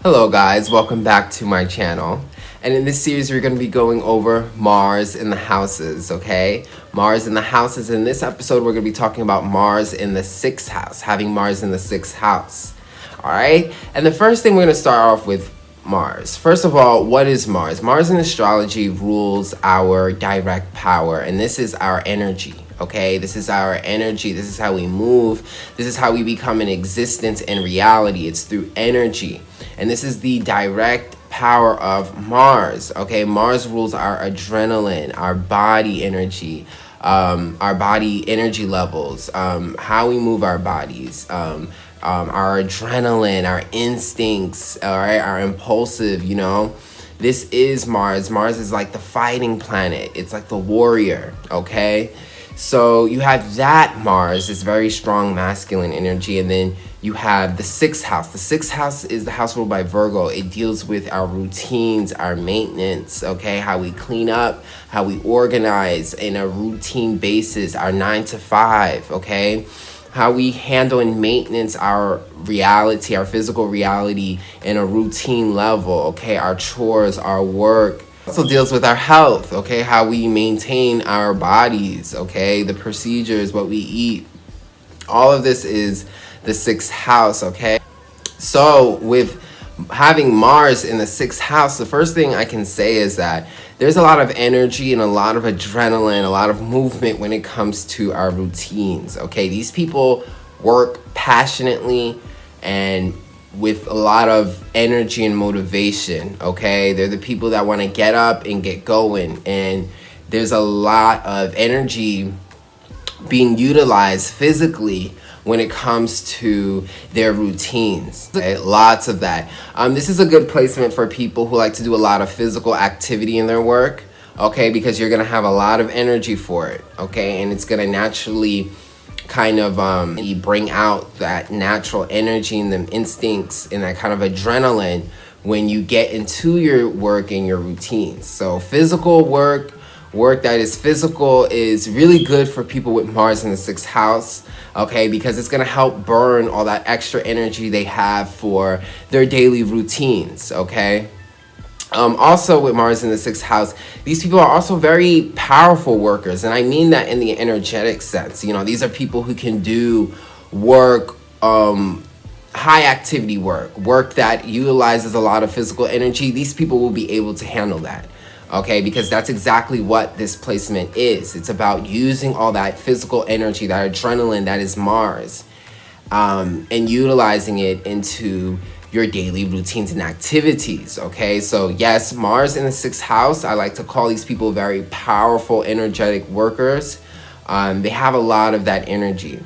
Hello guys, welcome back to my channel. And in this series we're going to be going over Mars in the houses, okay? Mars in the houses. In this episode we're going to be talking about Mars in the 6th house, having Mars in the 6th house. Alright? And the first thing we're going to start off with Mars. First of all, what is Mars? Mars in astrology rules our direct power, and this is our energy. Okay, this is our energy. This is how we move. This is how we become an existence and reality. It's through energy. And this is the direct power of Mars. Okay, Mars rules our adrenaline, our body energy, our body energy levels, how we move our bodies, our adrenaline, our instincts, all right, our impulsive, This is Mars. Mars is like the fighting planet. It's like the warrior, okay? So you have that Mars, this very strong masculine energy, and then you have the 6th house. The 6th house is the house ruled by Virgo. It deals with our routines, our maintenance, okay? How we clean up, how we organize in a routine basis, our 9 to 5, okay? How we handle and maintenance our reality, our physical reality in a routine level, okay? Our chores, our work. Also deals with our health, okay? How we maintain our bodies, okay? The procedures, what we eat. All of this is the 6th house, okay? So with having Mars in the 6th house, the first thing I can say is that there's a lot of energy and a lot of adrenaline, a lot of movement when it comes to our routines, okay? These people work passionately and with a lot of energy and motivation, okay? They're the people that want to get up and get going, and there's a lot of energy being utilized physically when it comes to their routines, okay? Lots of that. This is a good placement for people who like to do a lot of physical activity in their work, okay? Because you're gonna have a lot of energy for it, okay? And it's gonna naturally kind of bring out that natural energy and them instincts and that kind of adrenaline when you get into your work and your routines. So physical work that is physical is really good for people with Mars in the 6th house, okay, because it's gonna help burn all that extra energy they have for their daily routines, okay? Also with Mars in the 6th house, these people are also very powerful workers, and I mean that in the energetic sense. These are people who can do work, high activity work that utilizes a lot of physical energy. These people will be able to handle that, okay, because that's exactly what this placement is. It's about using all that physical energy, that adrenaline that is Mars, and utilizing it into your daily routines and activities, okay? So yes, Mars in the 6th house, I like to call these people very powerful, energetic workers. They have a lot of that energy,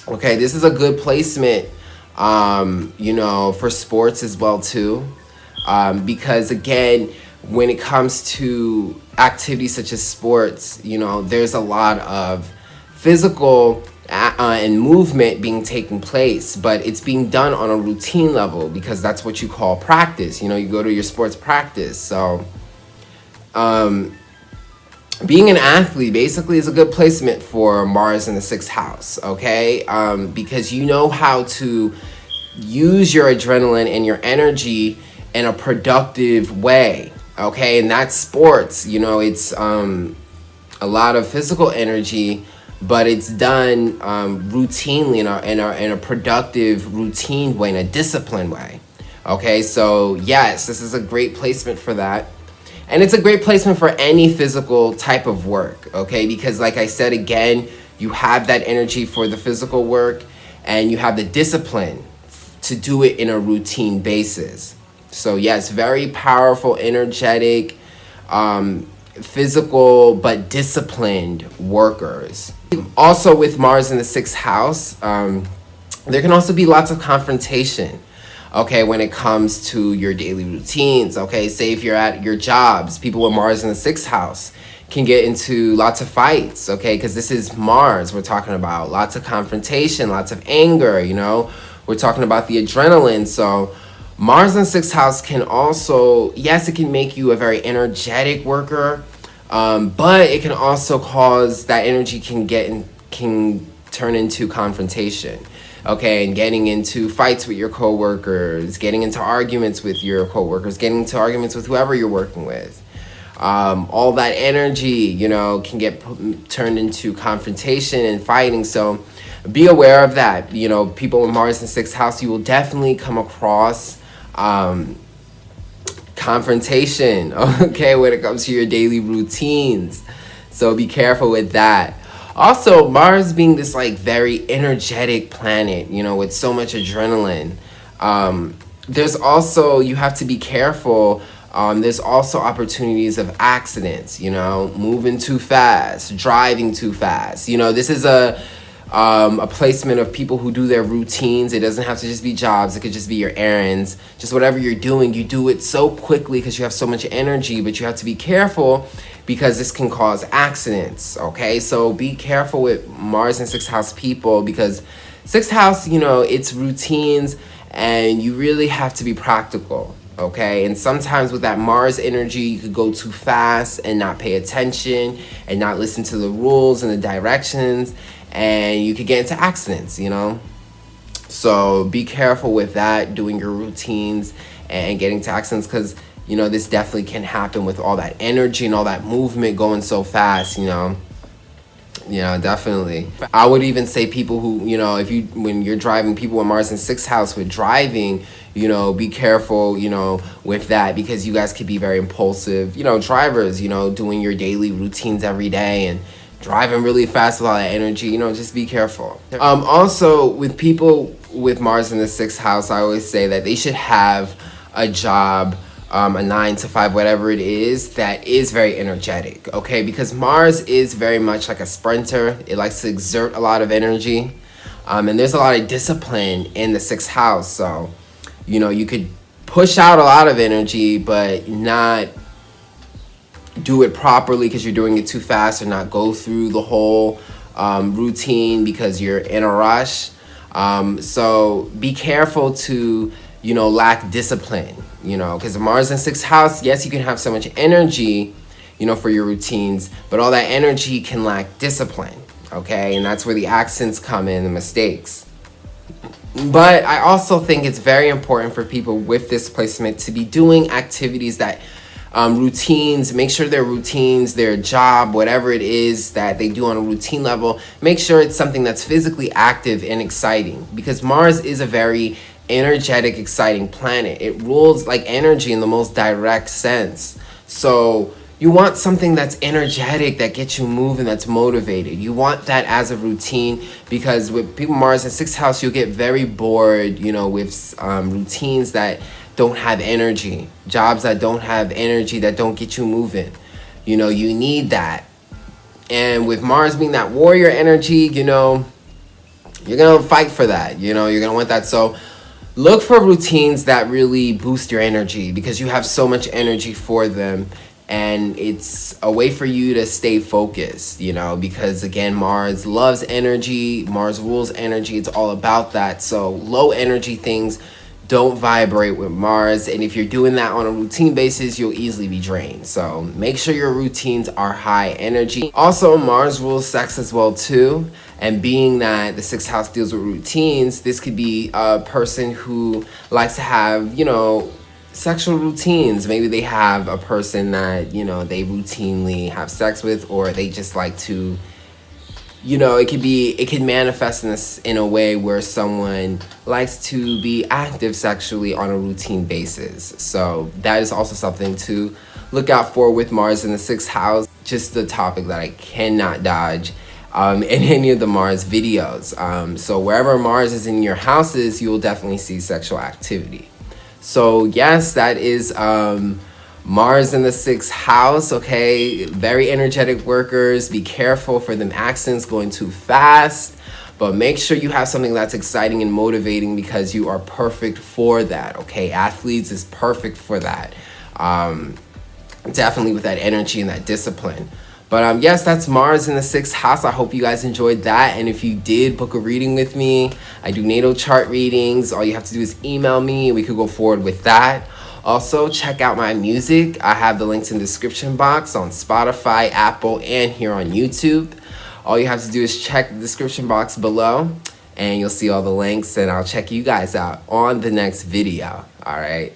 okay? This is a good placement, for sports as well too, because again, when it comes to activities such as sports, there's a lot of physical and movement being taking place, but it's being done on a routine level because that's what you call practice. You go to your sports practice. So being an athlete basically is a good placement for Mars in the 6th house, okay? Because you know how to use your adrenaline and your energy in a productive way, okay? And that's sports. It's a lot of physical energy, but it's done routinely in a productive, routine way, in a disciplined way. Okay, so yes, this is a great placement for that. And it's a great placement for any physical type of work, okay? Because like I said, again, you have that energy for the physical work and you have the discipline to do it in a routine basis. So yes, very powerful, energetic, physical but disciplined workers. Also with Mars in the 6th house, there can also be lots of confrontation, okay, when it comes to your daily routines, okay? Say if you're at your jobs, people with Mars in the 6th house can get into lots of fights, okay? Because this is Mars we're talking about. Lots of confrontation, lots of anger, We're talking about the adrenaline. So Mars in the 6th house can also, yes, it can make you a very energetic worker, but it can also cause that energy can turn into confrontation. okay, and getting into fights with your coworkers, getting into arguments with your coworkers, getting into arguments with whoever you're working with. All that energy, you know, can get turned into confrontation and fighting. So be aware of that. You know, people with Mars in 6th house, you will definitely come across confrontation, okay, when it comes to your daily routines. So be careful with that. Also, Mars being this like very energetic planet, you know, with so much adrenaline, there's also, you have to be careful. There's also opportunities of accidents, you know, moving too fast, driving too fast. You know, this is a placement of people who do their routines. It doesn't have to just be jobs. It could just be your errands. Just whatever you're doing, you do it so quickly because you have so much energy, but you have to be careful because this can cause accidents, okay? So be careful with Mars and 6th house people, because 6th house, you know, it's routines, and you really have to be practical, okay? And sometimes with that Mars energy, you could go too fast and not pay attention and not listen to the rules and the directions, and you could get into accidents, you know? So be careful with that, doing your routines and getting to accidents, because, you know, this definitely can happen with all that energy and all that movement going so fast, you know? Yeah, definitely. I would even say people who, you know, when you're driving, people with Mars in 6th house with driving, you know, be careful, you know, with that, because you guys could be very impulsive, you know, drivers, you know, doing your daily routines every day and driving really fast with all that energy, you know, just be careful. Also, with people with Mars in the 6th house, I always say that they should have a job, a 9 to 5, whatever it is, that is very energetic, okay? Because Mars is very much like a sprinter. It likes to exert a lot of energy. And there's a lot of discipline in the 6th house. So, you know, you could push out a lot of energy, but not do it properly because you're doing it too fast, or not go through the whole routine because you're in a rush. So be careful to, you know, lack discipline, you know, because Mars in 6th house, yes, you can have so much energy, you know, for your routines, but all that energy can lack discipline, okay? And that's where the accents come in, the mistakes. But I also think it's very important for people with this placement to be doing activities that routines, make sure their routines, their job, whatever it is that they do on a routine level, make sure it's something that's physically active and exciting, because Mars is a very energetic, exciting planet. It rules like energy in the most direct sense. So you want something that's energetic, that gets you moving, that's motivated. You want that as a routine, because with people Mars in 6th house, you'll get very bored, you know, with routines that don't have energy, jobs that don't have energy, that don't get you moving. You know, you need that. And with Mars being that warrior energy, you know, you're gonna fight for that. You know, you're gonna want that. So look for routines that really boost your energy, because you have so much energy for them, and it's a way for you to stay focused, you know, because again, Mars loves energy, Mars rules energy, it's all about that. So low energy things don't vibrate with Mars, and if you're doing that on a routine basis, you'll easily be drained. So make sure your routines are high energy. Also, Mars rules sex as well too, and being that the 6th house deals with routines, this could be a person who likes to have, you know, sexual routines. Maybe they have a person that, you know, they routinely have sex with, or they just like to, you know, it can manifest in a way where someone likes to be active sexually on a routine basis. So that is also something to look out for with Mars in the 6th house. Just the topic that I cannot dodge in any of the Mars videos. So wherever Mars is in your houses, you will definitely see sexual activity. So yes, that is Mars in the 6th house, okay? Very energetic workers. Be careful for them accents going too fast, but make sure you have something that's exciting and motivating, because you are perfect for that, okay? Athletes is perfect for that. Definitely with that energy and that discipline. But yes, that's Mars in the 6th house. I hope you guys enjoyed that. And if you did, book a reading with me. I do natal chart readings. All you have to do is email me, and we could go forward with that. Also, check out my music. I have the links in the description box on Spotify, Apple, and here on YouTube. All you have to do is check the description box below. and you'll see all the links, and I'll check you guys out on the next video. All right.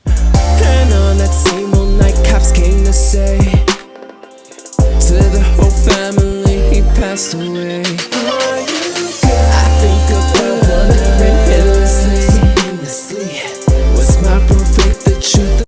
And on that same old night, cops came to say to the whole family he passed away.